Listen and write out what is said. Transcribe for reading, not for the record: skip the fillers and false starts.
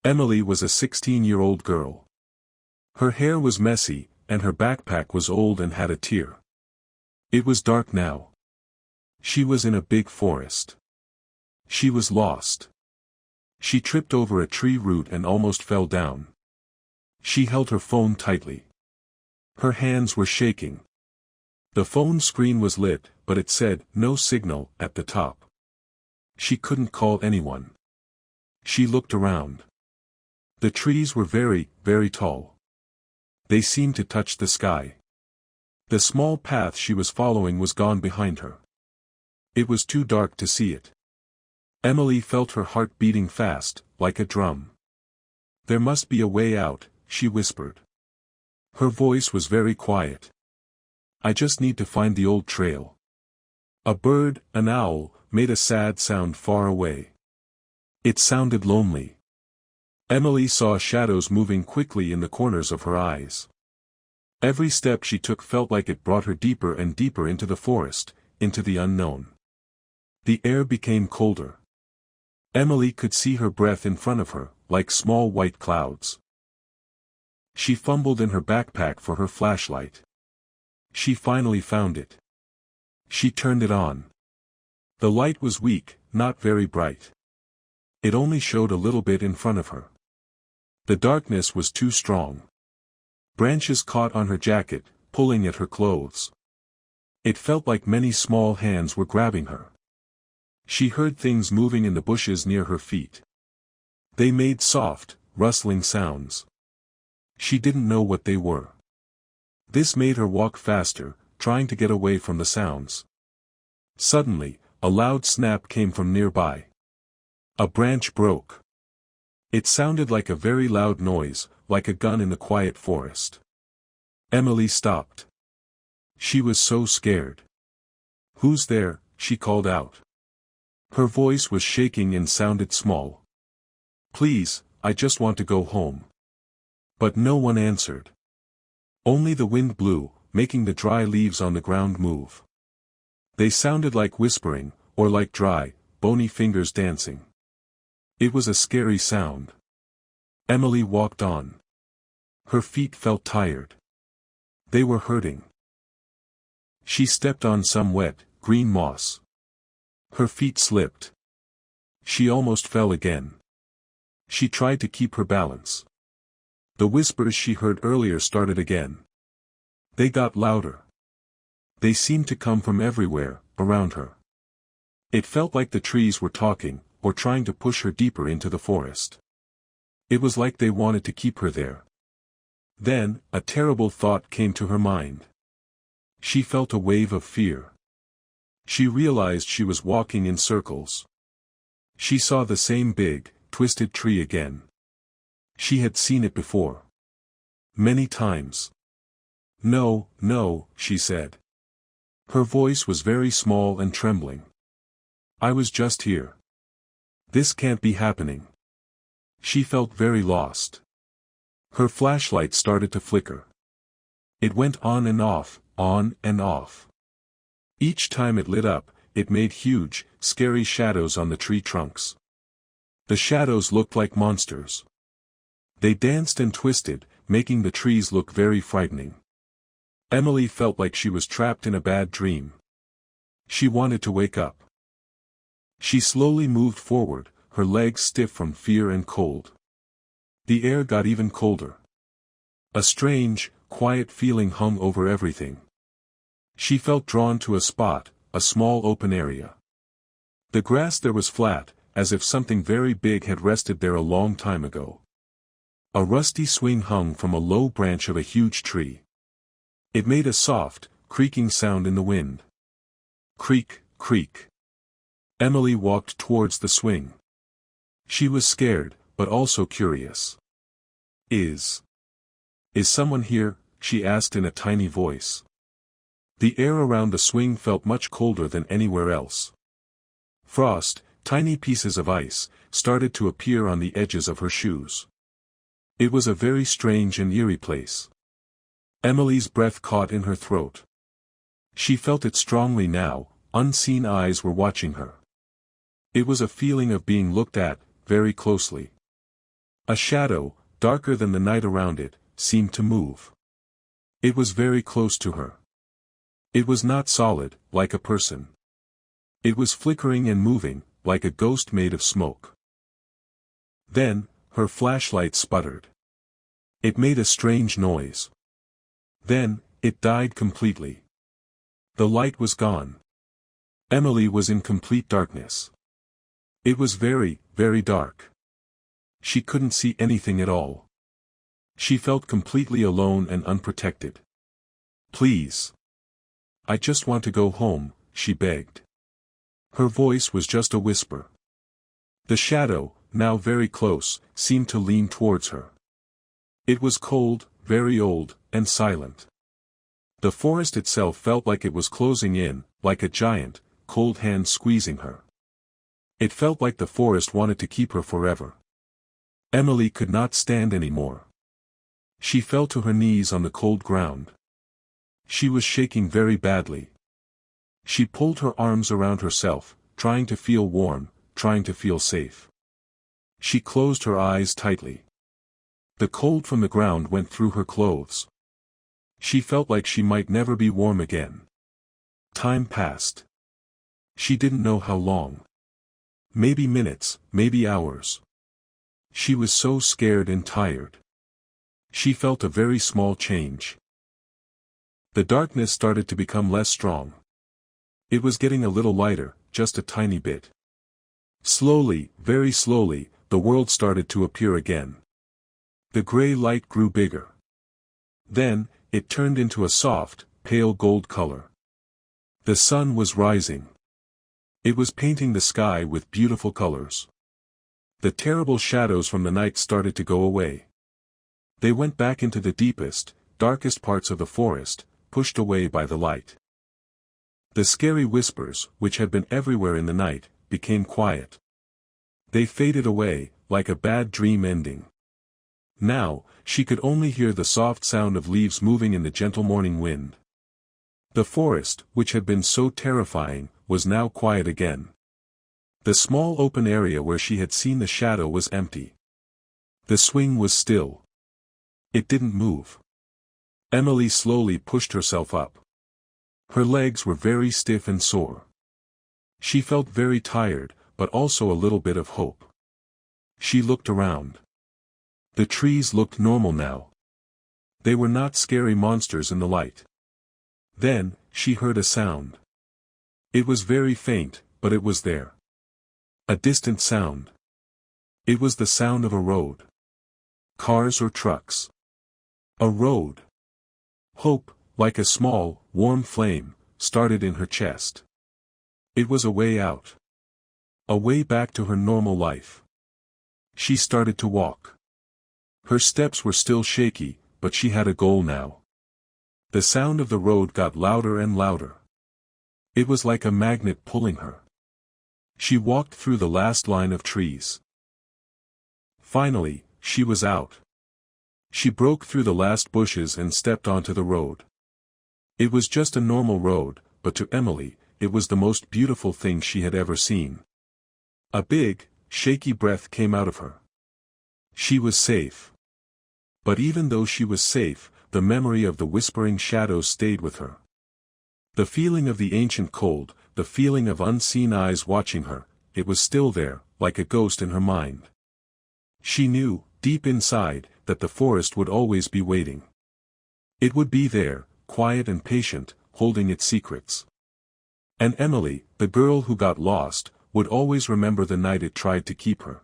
Emily was a 16-year-old girl. Her hair was messy, and her backpack was old and had a tear. It was dark now. She was in a big forest. She was lost. She tripped over a tree root and almost fell down. She held her phone tightly. Her hands were shaking. The phone screen was lit, but it said, "No signal," at the top. She couldn't call anyone. She looked around. The trees were very, very tall. They seemed to touch the sky. The small path she was following was gone behind her. It was too dark to see it. Emily felt her heart beating fast, like a drum. "There must be a way out," she whispered. Her voice was very quiet. "I just need to find the old trail." A bird, an owl, made a sad sound far away. It sounded lonely. Emily saw shadows moving quickly in the corners of her eyes. Every step she took felt like it brought her deeper and deeper into the forest, into the unknown. The air became colder. Emily could see her breath in front of her, like small white clouds. She fumbled in her backpack for her flashlight. She finally found it. She turned it on. The light was weak, not very bright. It only showed a little bit in front of her. The darkness was too strong. Branches caught on her jacket, pulling at her clothes. It felt like many small hands were grabbing her. She heard things moving in the bushes near her feet. They made soft, rustling sounds. She didn't know what they were. This made her walk faster, trying to get away from the sounds. Suddenly, a loud snap came from nearby. A branch broke. It sounded like a very loud noise, like a gun in the quiet forest. Emily stopped. She was so scared. "Who's there?" she called out. Her voice was shaking and sounded small. "Please, I just want to go home." But no one answered. Only the wind blew, making the dry leaves on the ground move. They sounded like whispering, or like dry, bony fingers dancing. It was a scary sound. Emily walked on. Her feet felt tired. They were hurting. She stepped on some wet, green moss. Her feet slipped. She almost fell again. She tried to keep her balance. The whispers she heard earlier started again. They got louder. They seemed to come from everywhere, around her. It felt like the trees were talking, or trying to push her deeper into the forest. It was like they wanted to keep her there. Then, a terrible thought came to her mind. She felt a wave of fear. She realized she was walking in circles. She saw the same big, twisted tree again. She had seen it before. Many times. "No, no," she said. Her voice was very small and trembling. "I was just here. This can't be happening." She felt very lost. Her flashlight started to flicker. It went on and off, on and off. Each time it lit up, it made huge, scary shadows on the tree trunks. The shadows looked like monsters. They danced and twisted, making the trees look very frightening. Emily felt like she was trapped in a bad dream. She wanted to wake up. She slowly moved forward, her legs stiff from fear and cold. The air got even colder. A strange, quiet feeling hung over everything. She felt drawn to a spot, a small open area. The grass there was flat, as if something very big had rested there a long time ago. A rusty swing hung from a low branch of a huge tree. It made a soft, creaking sound in the wind. Creak, creak. Emily walked towards the swing. She was scared, but also curious. Is someone here?" she asked in a tiny voice. The air around the swing felt much colder than anywhere else. Frost, tiny pieces of ice, started to appear on the edges of her shoes. It was a very strange and eerie place. Emily's breath caught in her throat. She felt it strongly now, unseen eyes were watching her. It was a feeling of being looked at, very closely. A shadow, darker than the night around it, seemed to move. It was very close to her. It was not solid, like a person. It was flickering and moving, like a ghost made of smoke. Then, her flashlight sputtered. It made a strange noise. Then, it died completely. The light was gone. Emily was in complete darkness. It was very, very dark. She couldn't see anything at all. She felt completely alone and unprotected. "Please. I just want to go home," she begged. Her voice was just a whisper. The shadow, now very close, seemed to lean towards her. It was cold, very old, and silent. The forest itself felt like it was closing in, like a giant, cold hand squeezing her. It felt like the forest wanted to keep her forever. Emily could not stand anymore. She fell to her knees on the cold ground. She was shaking very badly. She pulled her arms around herself, trying to feel warm, trying to feel safe. She closed her eyes tightly. The cold from the ground went through her clothes. She felt like she might never be warm again. Time passed. She didn't know how long. Maybe minutes, maybe hours. She was so scared and tired. She felt a very small change. The darkness started to become less strong. It was getting a little lighter, just a tiny bit. Slowly, very slowly, the world started to appear again. The gray light grew bigger. Then, it turned into a soft, pale gold color. The sun was rising. It was painting the sky with beautiful colors. The terrible shadows from the night started to go away. They went back into the deepest, darkest parts of the forest, pushed away by the light. The scary whispers, which had been everywhere in the night, became quiet. They faded away, like a bad dream ending. Now, she could only hear the soft sound of leaves moving in the gentle morning wind. The forest, which had been so terrifying, was now quiet again. The small open area where she had seen the shadow was empty. The swing was still. It didn't move. Emily slowly pushed herself up. Her legs were very stiff and sore. She felt very tired, but also a little bit of hope. She looked around. The trees looked normal now. They were not scary monsters in the light. Then, she heard a sound. It was very faint, but it was there. A distant sound. It was the sound of a road. Cars or trucks. A road. Hope, like a small, warm flame, started in her chest. It was a way out. A way back to her normal life. She started to walk. Her steps were still shaky, but she had a goal now. The sound of the road got louder and louder. It was like a magnet pulling her. She walked through the last line of trees. Finally, she was out. She broke through the last bushes and stepped onto the road. It was just a normal road, but to Emily, it was the most beautiful thing she had ever seen. A big, shaky breath came out of her. She was safe. But even though she was safe, the memory of the whispering shadows stayed with her. The feeling of the ancient cold, the feeling of unseen eyes watching her, it was still there, like a ghost in her mind. She knew, deep inside, that the forest would always be waiting. It would be there, quiet and patient, holding its secrets. And Emily, the girl who got lost, would always remember the night it tried to keep her.